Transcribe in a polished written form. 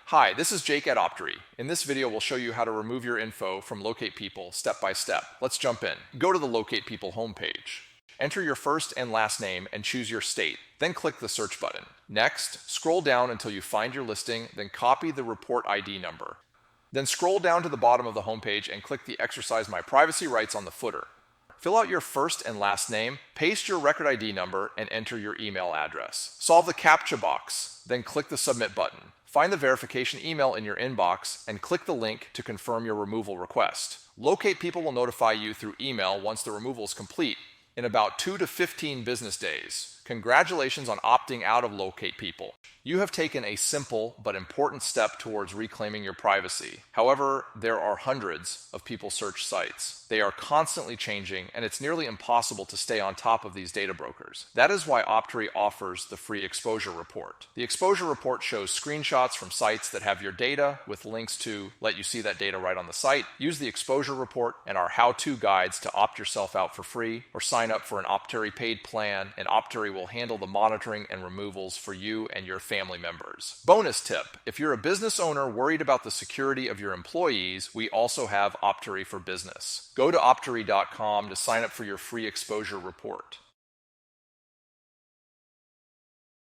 Hi, this is Jake at Optery. In this video, we'll show you how to remove your info from LocatePeople step by step. Let's jump in. Go to the LocatePeople homepage. Enter your first and last name and choose your state. Then click the search button. Next, scroll down until you find your listing, then copy the report ID number. Then scroll down to the bottom of the homepage and click the Exercise My Privacy Rights on the footer. Fill out your first and last name, paste your record ID number, and enter your email address. Solve the CAPTCHA box, then click the Submit button. Find the verification email in your inbox and click the link to confirm your removal request. LocatePeople will notify you through email once the removal is complete in about 2 to 15 business days. Congratulations on opting out of LocatePeople. You have taken a simple but important step towards reclaiming your privacy. However, there are hundreds of people search sites. They are constantly changing, and it's nearly impossible to stay on top of these data brokers. That is why Optery offers the free exposure report. The exposure report shows screenshots from sites that have your data with links to let you see that data right on the site. Use the exposure report and our how-to guides to opt yourself out for free or sign up for an Optery paid plan, and Optery will handle the monitoring and removals for you and your family members. Bonus tip: if you're a business owner worried about the security of your employees, we also have Optery for Business. Go to optery.com to sign up for your free exposure report.